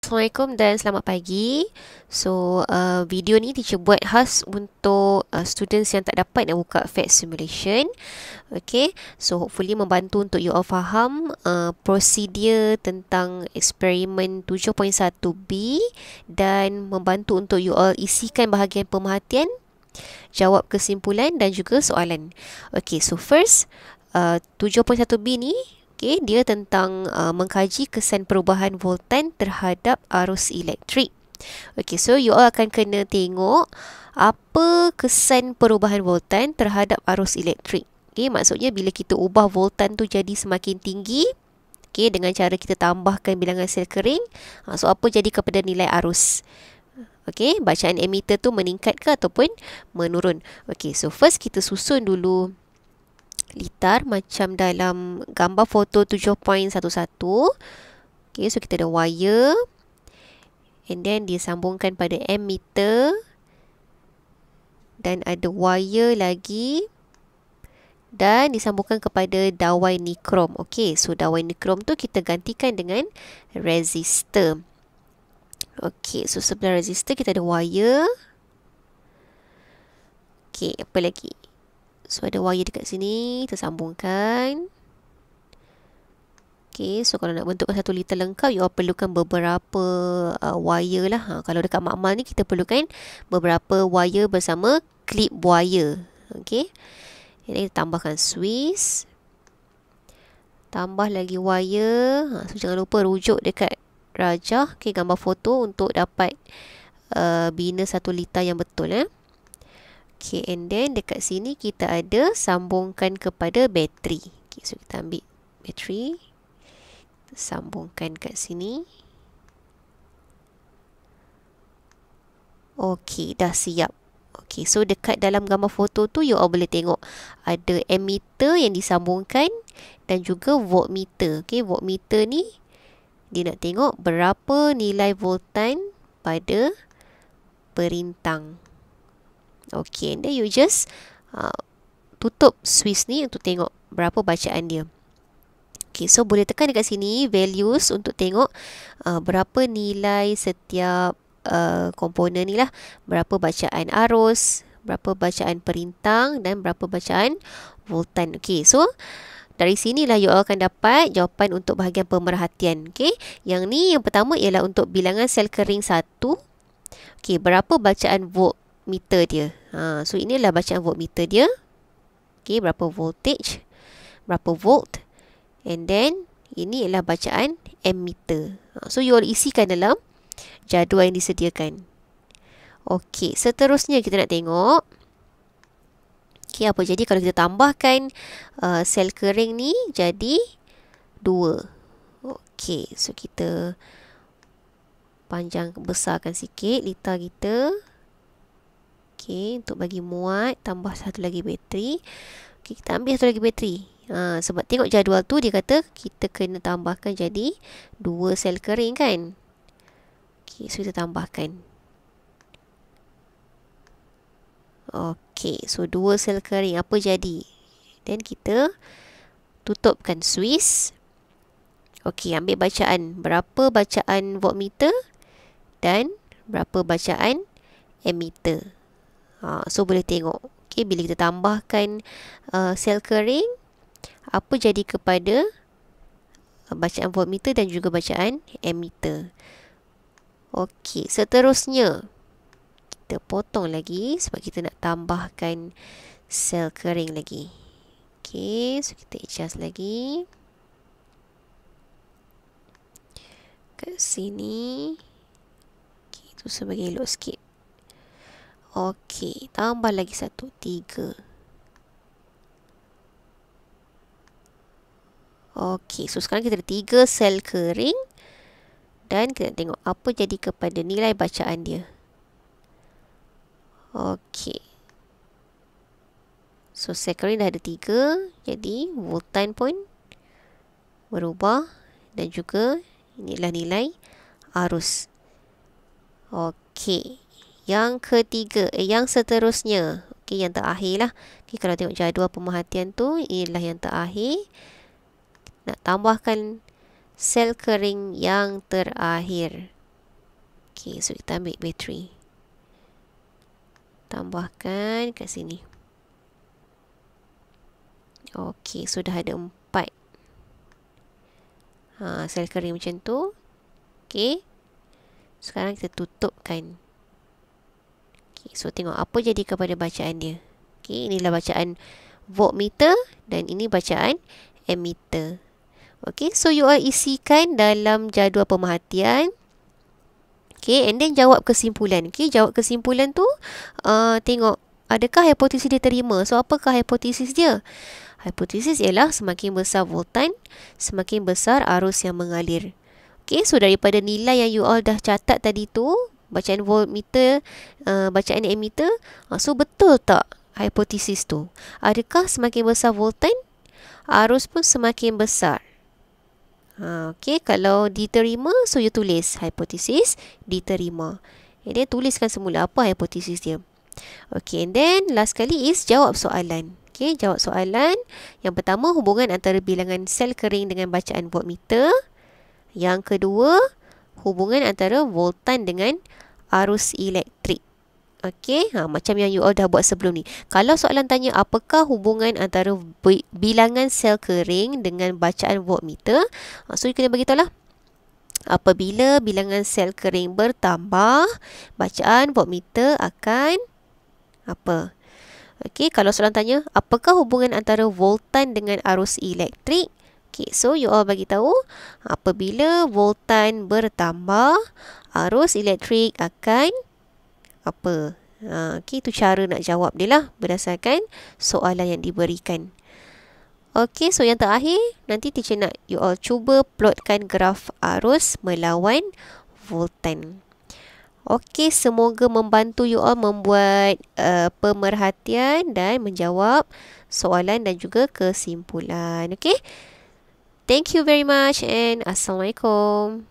Assalamualaikum dan selamat pagi. Video ni teacher buat khas untuk students yang tak dapat nak buka FAT simulation. Okay, so hopefully membantu untuk you all faham prosedur tentang eksperimen 7.1b dan membantu untuk you all isikan bahagian pemerhatian, jawab kesimpulan dan juga soalan. Okay, so first 7.1b ni, okay, dia tentang mengkaji kesan perubahan voltan terhadap arus elektrik. Okay, so you all akan kena tengok apa kesan perubahan voltan terhadap arus elektrik. Okay, maksudnya bila kita ubah voltan tu jadi semakin tinggi, okay, dengan cara kita tambahkan bilangan sel kering, so apa jadi kepada nilai arus? Okay, bacaan emitter tu meningkat ke ataupun menurun? Okay, so first kita susun dulu litar macam dalam gambar foto 7.11. Okay, so kita ada wire and then disambungkan pada emitter dan ada wire lagi dan disambungkan kepada dawai nikrom. Okay, so dawai nikrom tu kita gantikan dengan resistor. Okay, so sebelah resistor kita ada wire. Okay, apa lagi? So ada wire dekat sini, tersambungkan. Okay, so kalau nak bentukkan satu litar lengkap, you all perlukan beberapa wire lah. Kalau dekat makmal ni kita perlukan beberapa wire bersama clip wire. Okay, ini kita tambahkan Swiss. Tambah lagi wire. So jangan lupa rujuk dekat rajah, okay, gambar foto untuk dapat bina satu litar yang betul. Okay, and then dekat sini kita ada sambungkan kepada bateri. Okay, so kita ambil bateri, sambungkan kat sini. Okay, dah siap. Okay, so dekat dalam gambar foto tu you all boleh tengok ada emitter yang disambungkan dan juga voltmeter. Okay, voltmeter ni dia nak tengok berapa nilai voltan pada perintang. Okay, and then you just tutup Swiss ni untuk tengok berapa bacaan dia. Okay, so boleh tekan dekat sini values untuk tengok berapa nilai setiap komponen ni lah. Berapa bacaan arus, berapa bacaan perintang dan berapa bacaan voltan. Okay, so dari sinilah you all akan dapat jawapan untuk bahagian pemerhatian. Okay, yang ni yang pertama ialah untuk bilangan sel kering 1. Okay, berapa bacaan voltmeter dia. So inilah bacaan voltmeter dia. Okay, berapa voltage, berapa volt. And then ini ialah bacaan ammeter. So you all isikan dalam jadual yang disediakan. Okay, seterusnya kita nak tengok, okay, apa jadi kalau kita tambahkan sel kering ni jadi 2. Okay, so kita panjang besarkan sikit litar kita. Okay, untuk bagi muat, tambah satu lagi bateri. Okay, kita ambil satu lagi bateri. Sebab tengok jadual tu dia kata kita kena tambahkan jadi 2 sel kering kan. Okay, so kita tambahkan. Okay, so 2 sel kering apa jadi? Dan kita tutupkan Swiss. Okay, ambil bacaan. Berapa bacaan voltmeter dan berapa bacaan ammeter. So boleh tengok. Okay, bila kita tambahkan sel kering, apa jadi kepada bacaan voltmeter dan juga bacaan ammeter. Okay, seterusnya kita potong lagi sebab kita nak tambahkan sel kering lagi. Okay, so kita adjust lagi kat sini. Okay, itu sebagai elok sikit. Okey, tambah lagi 1, 3. Okey, so sekarang kita ada 3 sel kering dan kita tengok apa jadi kepada nilai bacaan dia. Okey. So sel kering dah ada 3, jadi voltan pun berubah dan juga inilah nilai arus. Okey. Yang ketiga, yang seterusnya. Okay, yang terakhir lah. Okay, kalau tengok jadual pemerhatian tu, inilah yang terakhir. Nak tambahkan sel kering yang terakhir. Okey, so kita ambil bateri. Tambahkan kat sini. Okey, sudah ada 4. Sel kering macam tu. Okey. Sekarang kita tutupkan. Okey, so tengok apa jadi kepada bacaan dia. Okey, inilah bacaan voltmeter dan ini bacaan ammeter. Okey, so you all isikan dalam jadual pemerhatian. Okey, and then jawab kesimpulan. Okey, jawab kesimpulan tu tengok adakah hipotesis diterima. So apakah hipotesis dia? Hipotesis ialah semakin besar voltan, semakin besar arus yang mengalir. Okey, so daripada nilai yang you all dah catat tadi tu, bacaan voltmeter, bacaan ammeter, so betul tak hipotesis tu? Adakah semakin besar voltan, arus pun semakin besar? Okey, kalau diterima, so you tulis hipotesis diterima. And then tuliskan semula apa hipotesis dia. Okey, and then last kali is jawab soalan. Okey, jawab soalan. Yang pertama, hubungan antara bilangan sel kering dengan bacaan voltmeter. Yang kedua, hubungan antara voltan dengan arus elektrik. Okey, macam yang you all dah buat sebelum ni. Kalau soalan tanya apakah hubungan antara bilangan sel kering dengan bacaan voltmeter, so you kena beritahu lah. Apabila bilangan sel kering bertambah, bacaan voltmeter akan apa? Okey, kalau soalan tanya apakah hubungan antara voltan dengan arus elektrik? Okey, so you all bagi tahu apabila voltan bertambah, arus elektrik akan apa? Okey, itu cara nak jawab dia lah berdasarkan soalan yang diberikan. Okey, so yang terakhir, nanti teacher nak you all cuba plotkan graf arus melawan voltan. Okey, semoga membantu you all membuat pemerhatian dan menjawab soalan dan juga kesimpulan. Okey, thank you very much and Assalamualaikum.